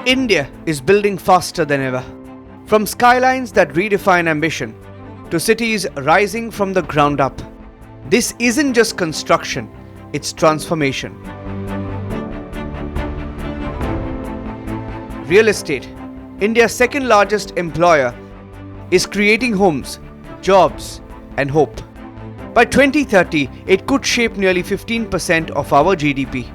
India is building faster than ever. From skylines that redefine ambition to cities rising from the ground up. This isn't just construction, it's transformation. Real estate, India's second largest employer, is creating homes, jobs, and hope. By 2030, it could shape nearly 15% of our GDP.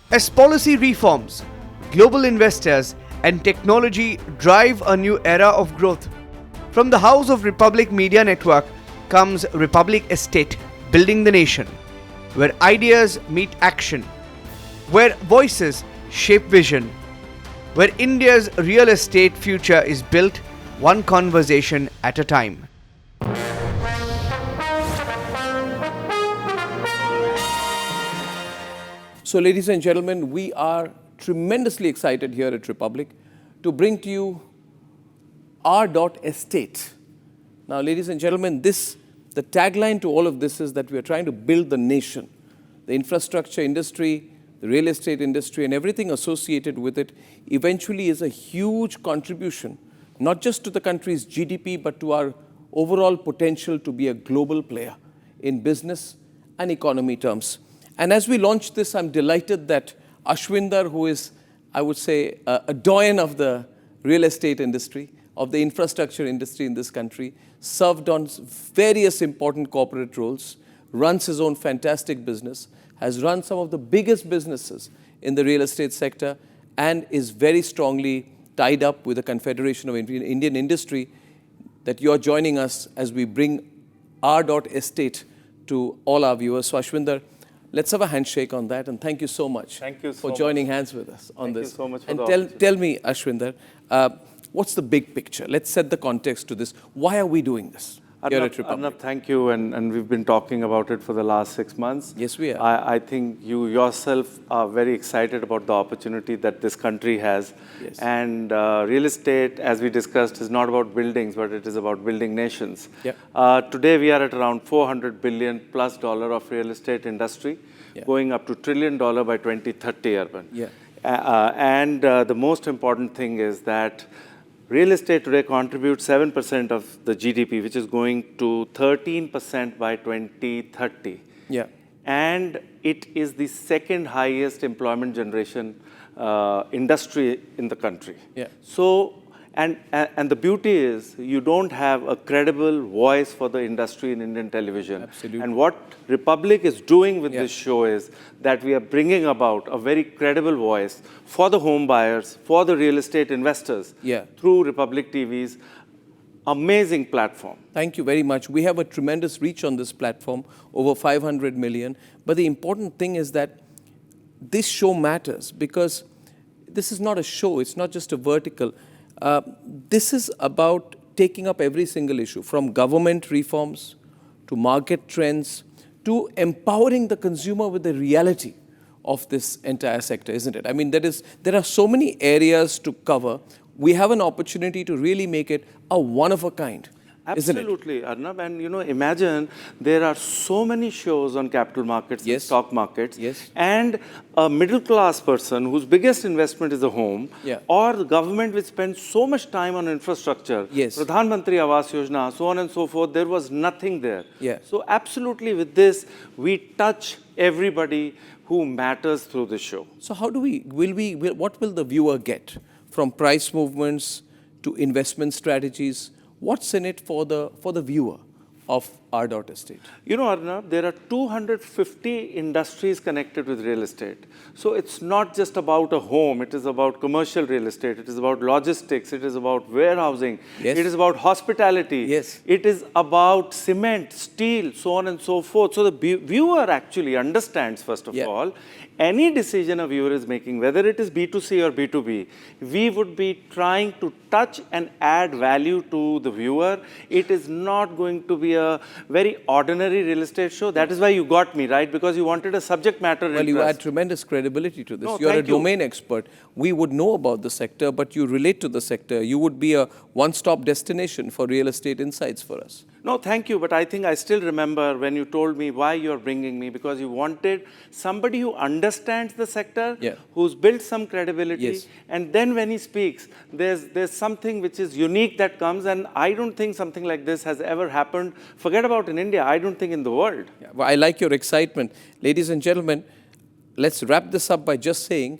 As policy reforms, global investors, and technology drive a new era of growth, from the House of Republic Media Network comes R.Estate, building the nation, where ideas meet action, where voices shape vision, where India's real estate future is built one conversation at a time. So, ladies and gentlemen, we are tremendously excited here at Republic to bring to you R.Estate. Now, ladies and gentlemen, the tagline to all of this is that we are trying to build the nation. The infrastructure industry, the real estate industry, and everything associated with it eventually is a huge contribution, not just to the country's GDP, but to our overall potential to be a global player in business and economy terms. And as we launch this, I'm delighted that Ashwinder, who is, I would say, a doyen of the real estate industry, of the infrastructure industry in this country, served on various important corporate roles, runs his own fantastic business, has run some of the biggest businesses in the real estate sector, and is very strongly tied up with the Confederation of Indian Industry, that you're joining us as we bring R.Estate to all our viewers. So, Ashwinder, let's have a handshake on that, and thank you so much for joining hands with us on this. Thank you so much for and the tell me, Ashwinder, what's the big picture? Let's set the context to this. Why are we doing this here at Republic? Arnab, thank you, and we've been talking about it for the last 6 months. Yes, we are. I think you yourself are very excited about the opportunity that this country has. Yes. And real estate, as we discussed, is not about buildings, but it is about building nations. Yep. Today, we are at around $400 billion plus of real estate industry, going up to $1 trillion by 2030, Urban. Yeah. The most important thing is that real estate today contributes 7% of the GDP, which is going to 13% by 2030. Yeah. And it is the second highest employment generation industry in the country. Yeah. So, and the beauty is you don't have a credible voice for the industry in Indian television. Absolutely. And what Republic is doing with this show is that we are bringing about a very credible voice for the home buyers, for the real estate investors through Republic TV's amazing platform. Thank you very much. We have a tremendous reach on this platform, over 500 million. But the important thing is that this show matters because this is not a show. It's not just a vertical. This is about taking up every single issue, from government reforms to market trends to empowering the consumer with the reality of this entire sector, isn't it? I mean, there are so many areas to cover. We have an opportunity to really make it a one-of-a-kind, isn't it? Absolutely, Arnab. And imagine there are so many shows on capital markets and stock markets. Yes. And a middle-class person whose biggest investment is a home, or the government which spends so much time on infrastructure, Pradhan Mantri Awas Yojana, so on and so forth, there was nothing there. So absolutely with this, we touch everybody who matters through the show. So how do what will the viewer get from price movements to investment strategies? What's in it for the viewer of R.Estate? Arnab, there are 250 industries connected with real estate. So it's not just about a home. It is about commercial real estate. It is about logistics. It is about warehousing. It is about hospitality. It is about cement, steel, so on and so forth. So the viewer actually understands, first of all, any decision a viewer is making, whether it is B2C or B2B, we would be trying to touch and add value to the viewer. It is not going to be a very ordinary real estate show. That is why you got me, right? Because you wanted a subject matter interest. Well, you add tremendous credibility to this. You're a domain expert. We would know about the sector, but you relate to the sector. You would be a one-stop destination for real estate insights for us. No, thank you. But I think I still remember when you told me why you're bringing me, because you wanted somebody who understands the sector, who's built some credibility. And then when he speaks, there's something which is unique that comes. And I don't think something like this has ever happened. Forget about in India. I don't think in the world. Well, I like your excitement. Ladies and gentlemen, let's wrap this up by just saying,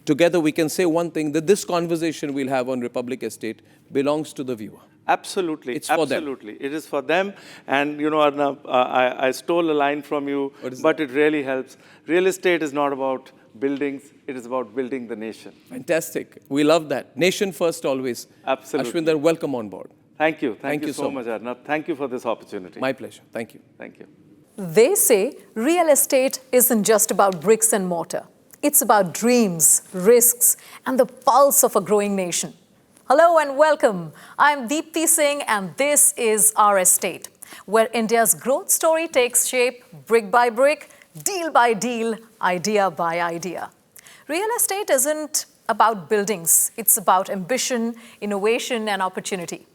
together we can say one thing, that this conversation we'll have on Republic Estate belongs to the viewer. Absolutely. It's for them. It is for them. And, you know, Arnab, I stole a line from you, but it really helps. Real estate is not about buildings. It is about building the nation. Fantastic. We love that. Nation first always. Absolutely. Ashwinder, welcome on board. Thank you. Thank you so much, Arnab. Thank you for this opportunity. My pleasure. Thank you. Thank you. They say real estate isn't just about bricks and mortar. It's about dreams, risks, and the pulse of a growing nation. Hello and welcome. I'm Deepthi Singh and this is R.Estate, where India's growth story takes shape brick by brick, deal by deal, idea by idea. Real estate isn't about buildings. It's about ambition, innovation, and opportunity.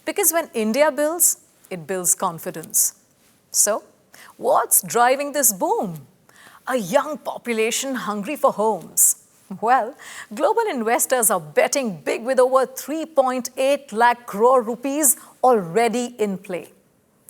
Because when India builds, it builds confidence. So, what's driving this boom? A young population hungry for homes. Well, global investors are betting big with over 3.8 lakh crore rupees already in play.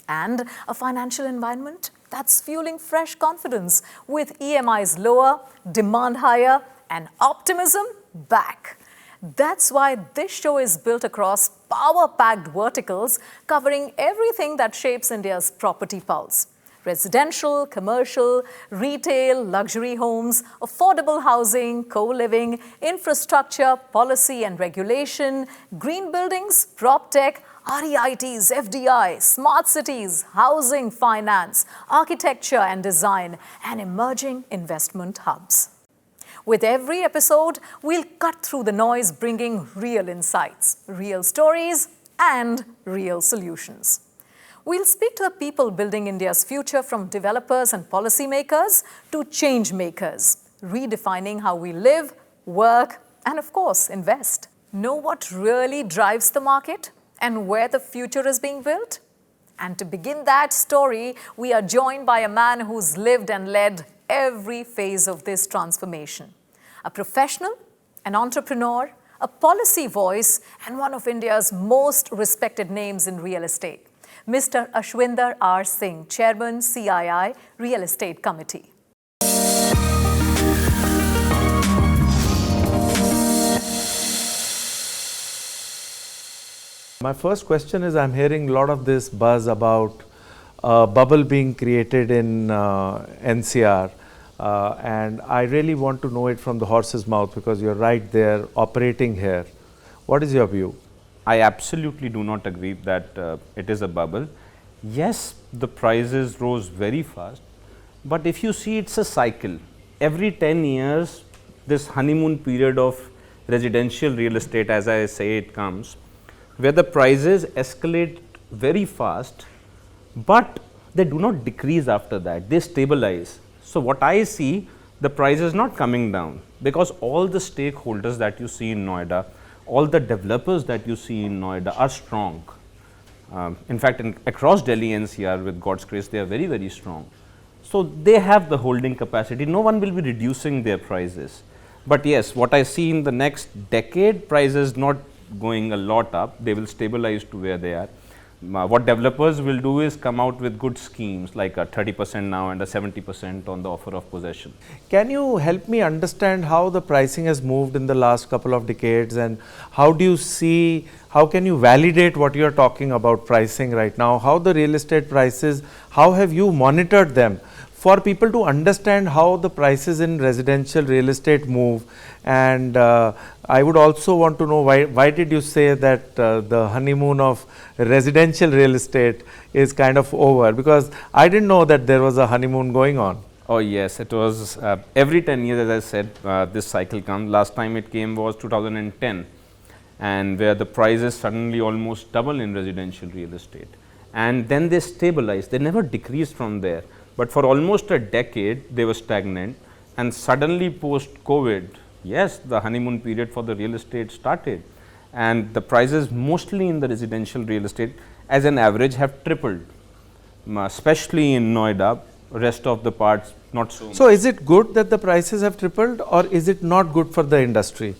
And a financial environment that's fueling fresh confidence with EMIs lower, demand higher, and optimism back. That's why this show is built across power-packed verticals covering everything that shapes India's property pulse. Residential, commercial, retail, luxury homes, affordable housing, co-living, infrastructure, policy and regulation, green buildings, prop tech, REITs, FDI, smart cities, housing, finance, architecture and design, and emerging investment hubs. With every episode, we'll cut through the noise, bringing real insights, real stories, and real solutions. We'll speak to the people building India's future, from developers and policymakers to change makers, redefining how we live, work, and of course, invest. Know what really drives the market and where the future is being built? And to begin that story, we are joined by a man who's lived and led every phase of this transformation. A professional, an entrepreneur, a policy voice, and one of India's most respected names in real estate. Mr. Ashwinder R. Singh, Chairman, CII, Real Estate Committee. My first question is, I'm hearing a lot of this buzz about a bubble being created in NCR. And I really want to know it from the horse's mouth, because you're right there operating here. What is your view? I absolutely do not agree that it is a bubble. Yes, the prices rose very fast, but if you see, it's a cycle. Every 10 years, this honeymoon period of residential real estate, as I say, it comes, where the prices escalate very fast, but they do not decrease after that, they stabilize. So what I see, the price is not coming down, because all the stakeholders that you see in Noida, all the developers that you see in Noida are strong. In fact, across Delhi NCR, with God's grace, they are very, very strong. So they have the holding capacity. No one will be reducing their prices. But yes, what I see in the next decade, prices not going a lot up, they will stabilize to where they are. What developers will do is come out with good schemes, like a 30% now and a 70% on the offer of possession. Can you help me understand how the pricing has moved in the last couple of decades, and how do you see, how can you validate what you are talking about pricing right now? How the real estate prices, how have you monitored them for people to understand how the prices in residential real estate move? And I would also want to know, why did you say that the honeymoon of residential real estate is kind of over? Because I didn't know that there was a honeymoon going on. Oh yes, it was every 10 years, as I said, this cycle comes. Last time it came was 2010, and where the prices suddenly almost double in residential real estate. And then they stabilized, they never decreased from there. But for almost a decade, they were stagnant, and suddenly post-COVID, yes, the honeymoon period for the real estate started. and the prices mostly in the residential real estate as an average have tripled, especially in Noida, rest of the parts not so much. So is it good that the prices have tripled, or is it not good for the industry?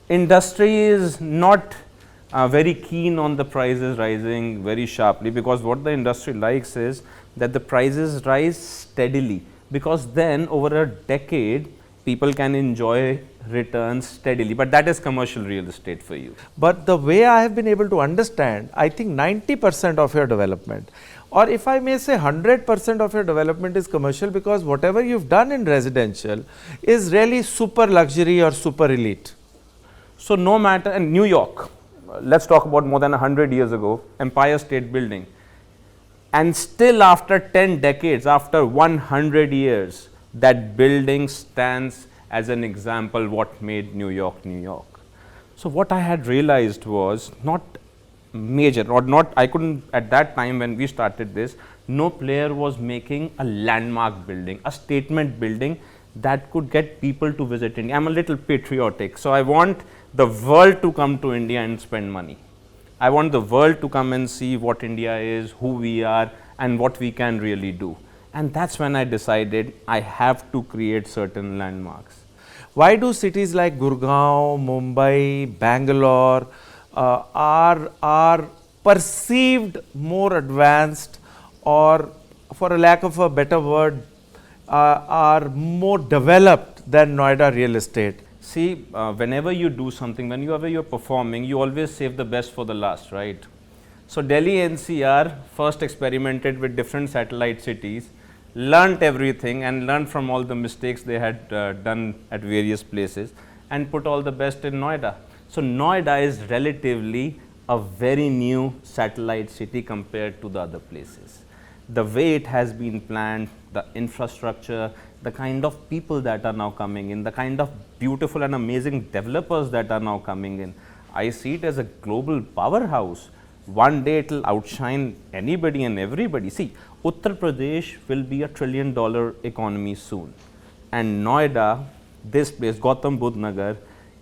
Industry is not very keen on the prices rising very sharply, because what the industry likes is that the prices rise steadily, because then over a decade people can enjoy returns steadily, but that is commercial real estate for you. But the way I have been able to understand, I think 90% of your development, or if I may say 100% of your development is commercial, because whatever you've done in residential is really super luxury or super elite. So no matter, in New York, let's talk about more than 100 years ago, Empire State Building, and still after 10 decades, after 100 years, that building stands as an example what made New York, New York. So what I had realized was not major, or not, I couldn't, at that time when we started this, no player was making a landmark building, a statement building that could get people to visit India. I'm a little patriotic, so I want the world to come to India and spend money. I want the world to come and see what India is, who we are, and what we can really do. And that's when I decided I have to create certain landmarks. Why do cities like Gurgaon, Mumbai, Bangalore are perceived more advanced, or for a lack of a better word, are more developed than Noida real estate? See, whenever you do something, whenever you're performing, you always save the best for the last, right? So Delhi NCR first experimented with different satellite cities, learnt everything and learned from all the mistakes they had done at various places, and put all the best in Noida. So Noida is relatively a very new satellite city compared to the other places. The way it has been planned, the infrastructure, the kind of people that are now coming in, the kind of beautiful and amazing developers that are now coming in, I see it as a global powerhouse. One day it will outshine anybody and everybody. See, Uttar Pradesh will be $1 trillion economy soon, and Noida, this place, Gautam Budh Nagar,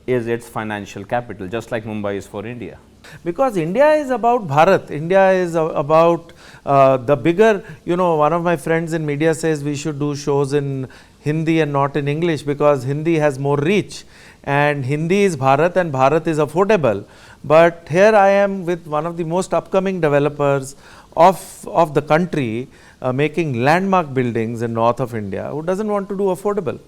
is its financial capital, just like Mumbai is for India. Because India is about Bharat, India is about the bigger, one of my friends in media says we should do shows in Hindi and not in English, because Hindi has more reach, and Hindi is Bharat and Bharat is affordable. But here I am with one of the most upcoming developers of the country, making landmark buildings in north of India. Who doesn't want to do affordable?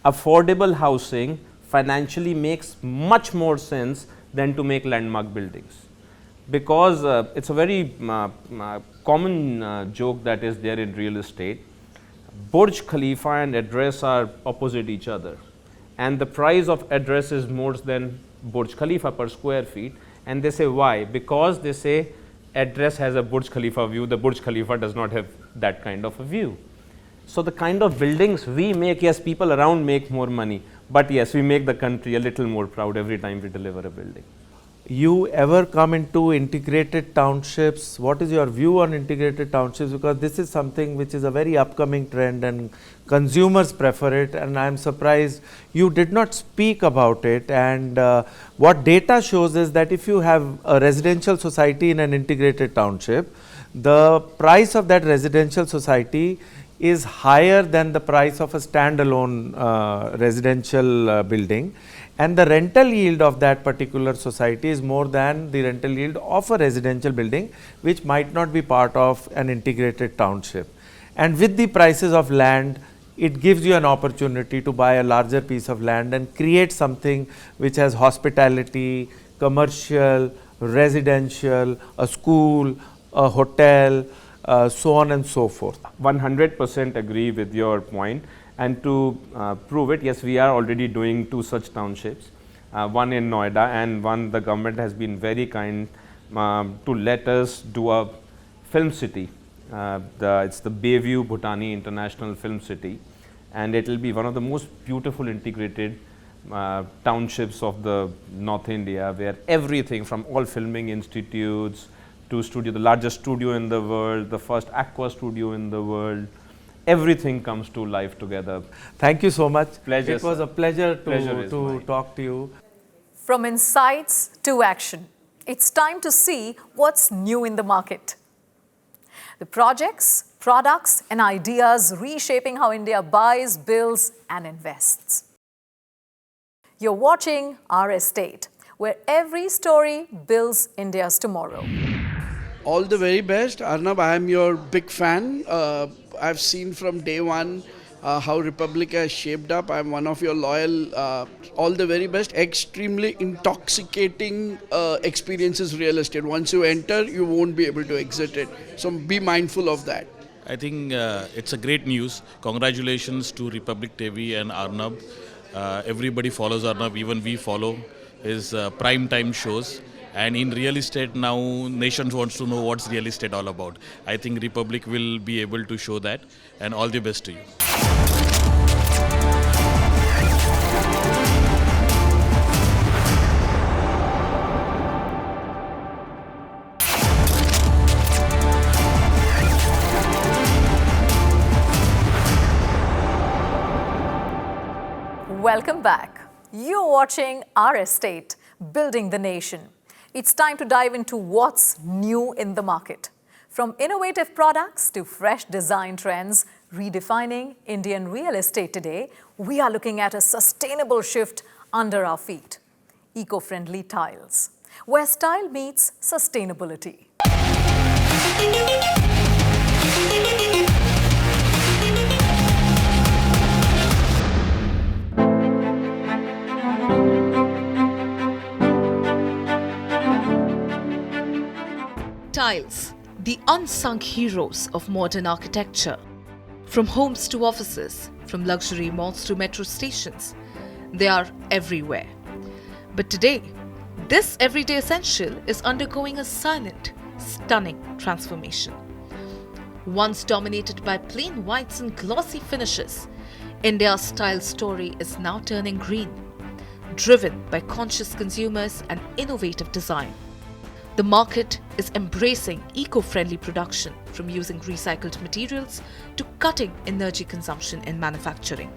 Affordable housing financially makes much more sense than to make landmark buildings, because it's a very common joke that is there in real estate. Burj Khalifa and address are opposite each other, and the price of address is more than Burj Khalifa per square feet, and they say why? Because they say address has a Burj Khalifa view, the Burj Khalifa does not have that kind of a view. So the kind of buildings we make, yes, people around make more money, but yes, we make the country a little more proud every time we deliver a building. You ever come into integrated townships? What is your view on integrated townships? Because this is something which is a very upcoming trend and consumers prefer it, and I am surprised you did not speak about it. And what data shows is that if you have a residential society in an integrated township, the price of that residential society is higher than the price of a standalone residential building, and the rental yield of that particular society is more than the rental yield of a residential building, which might not be part of an integrated township. And with the prices of land, it gives you an opportunity to buy a larger piece of land and create something which has hospitality, commercial, residential, a school, a hotel, so on and so forth. 100% agree with your point, and to prove it, yes, we are already doing 2 such townships, one in Noida and one the government has been very kind to let us do a film city. It's the Bayview Bhutani International Film City, and it will be one of the most beautiful integrated townships of the North India, where everything from all filming institutes to studio, the largest studio in the world, the first aqua studio in the world, everything comes to life together. Thank you so much. Pleasure. It was a pleasure to talk to you. From insights to action, it's time to see what's new in the market. The projects, products, and ideas reshaping how India buys, builds, and invests. You're watching R.Estate, where every story builds India's tomorrow. All the very best. Arnab, I am your big fan. I've seen from day one how Republic has shaped up. I'm one of your loyal. All the very best. Extremely intoxicating experiences real estate. Once you enter, you won't be able to exit it. So be mindful of that. I think it's a great news. Congratulations to Republic TV and Arnab. Everybody follows Arnab, even we follow his prime time shows. And in real estate now, nation wants to know what's real estate all about. I think Republic will be able to show that. And all the best to you. Welcome back. You're watching R.Estate, Building the Nation. It's time to dive into what's new in the market. From innovative products to fresh design trends, redefining Indian real estate today, we are looking at a sustainable shift under our feet. Eco-friendly tiles, where style meets sustainability. Tiles, the unsung heroes of modern architecture. From homes to offices, from luxury malls to metro stations, they are everywhere. But today, this everyday essential is undergoing a silent, stunning transformation. Once dominated by plain whites and glossy finishes, India's style story is now turning green, driven by conscious consumers and innovative design. The market is embracing eco-friendly production, from using recycled materials to cutting energy consumption in manufacturing.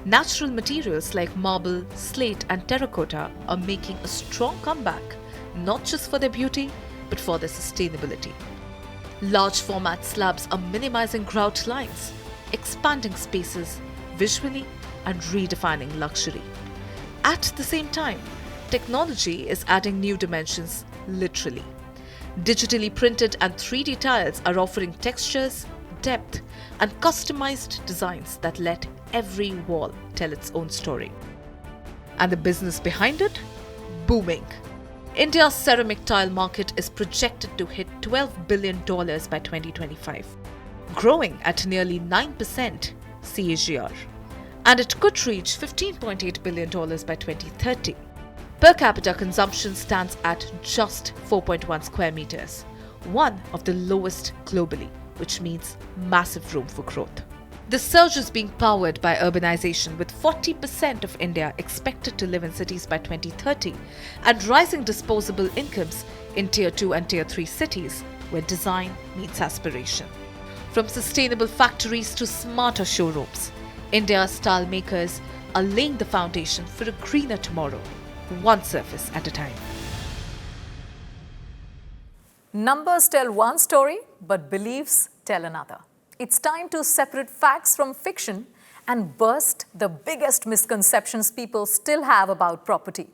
Natural materials like marble, slate and terracotta are making a strong comeback, not just for their beauty, but for their sustainability. Large format slabs are minimizing grout lines, expanding spaces visually and redefining luxury. At the same time, technology is adding new dimensions literally. Digitally printed and 3D tiles are offering textures, depth, and customized designs that let every wall tell its own story. And the business behind it? Booming. India's ceramic tile market is projected to hit $12 billion by 2025, growing at nearly 9% CAGR. And it could reach $15.8 billion by 2030. Per capita consumption stands at just 4.1 square meters, one of the lowest globally, which means massive room for growth. The surge is being powered by urbanization, with 40% of India expected to live in cities by 2030, and rising disposable incomes in Tier 2 and Tier 3 cities, where design meets aspiration. From sustainable factories to smarter showrooms, India's style makers are laying the foundation for a greener tomorrow, one surface at a time. Numbers tell one story, but beliefs tell another. It's time to separate facts from fiction and burst the biggest misconceptions people still have about property.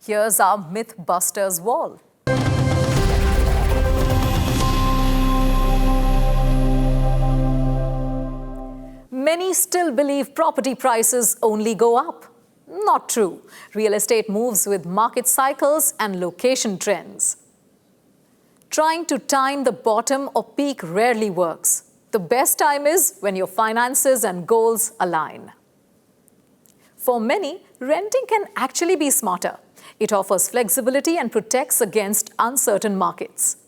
Here's our Mythbusters wall. Many still believe property prices only go up. Not true. Real estate moves with market cycles and location trends. Trying to time the bottom or peak rarely works. The best time is when your finances and goals align. For many, renting can actually be smarter. It offers flexibility and protects against uncertain markets.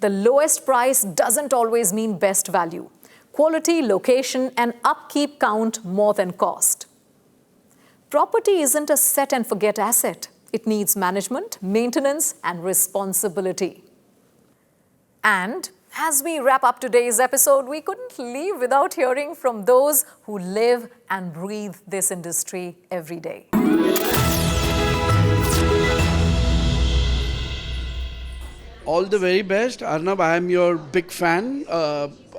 The lowest price doesn't always mean best value. Quality, location, and upkeep count more than cost. Property isn't a set and forget asset. It needs management, maintenance, and responsibility. And as we wrap up today's episode, we couldn't leave without hearing from those who live and breathe this industry every day. All the very best. Arnab, I am your big fan.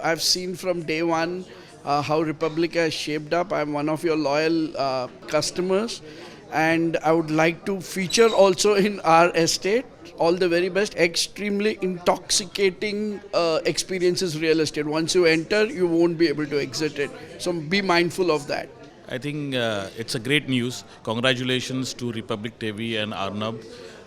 I've seen from day one how Republic has shaped up. I'm one of your loyal customers. And I would like to feature also in R.Estate. All the very best. Extremely intoxicating experiences real estate. Once you enter, you won't be able to exit it. So be mindful of that. I think it's a great news. Congratulations to Republic TV and Arnab.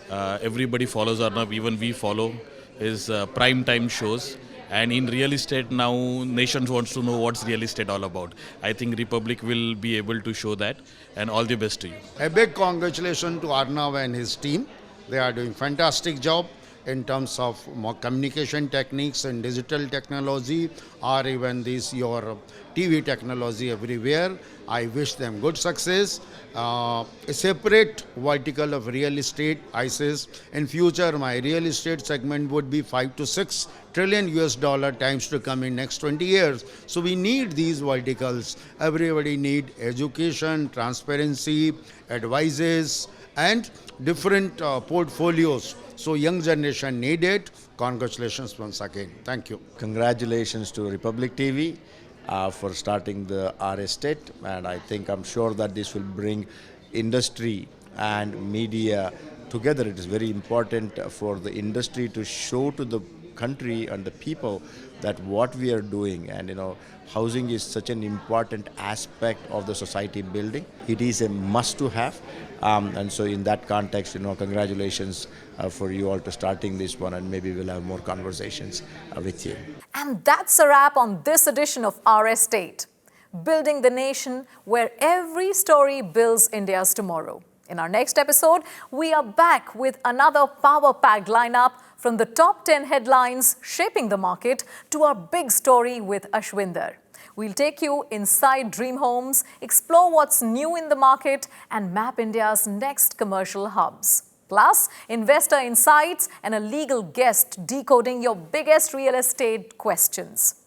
Everybody follows Arnab, even we follow his prime time shows. And in real estate now, nations wants to know what's real estate all about. I think Republic will be able to show that, and all the best to you. A big congratulations to Arnab and his team. They are doing fantastic job in terms of more communication techniques and digital technology, or even this your TV technology everywhere. I wish them good success. A separate vertical of real estate, I says, in future my real estate segment would be 5 to 6 trillion US dollar times to come in next 20 years. So we need these verticals. Everybody need education, transparency, advices, and different portfolios. So young generation need it. Congratulations once again. Thank you. Congratulations to Republic TV for starting the R.Estate, and I'm sure that this will bring industry and media together. It is very important for the industry to show to the country and the people that what we are doing, and housing is such an important aspect of the society building. It is a must to have, and so in that context, congratulations for you all to starting this one, and maybe we'll have more conversations with you. And that's a wrap on this edition of R.Estate, building the nation where every story builds India's tomorrow. In our next episode, we are back with another power-packed lineup, from the top 10 headlines shaping the market to our big story with Ashwinder. We'll take you inside dream homes, explore what's new in the market, and map India's next commercial hubs. Plus, investor insights and a legal guest decoding your biggest real estate questions.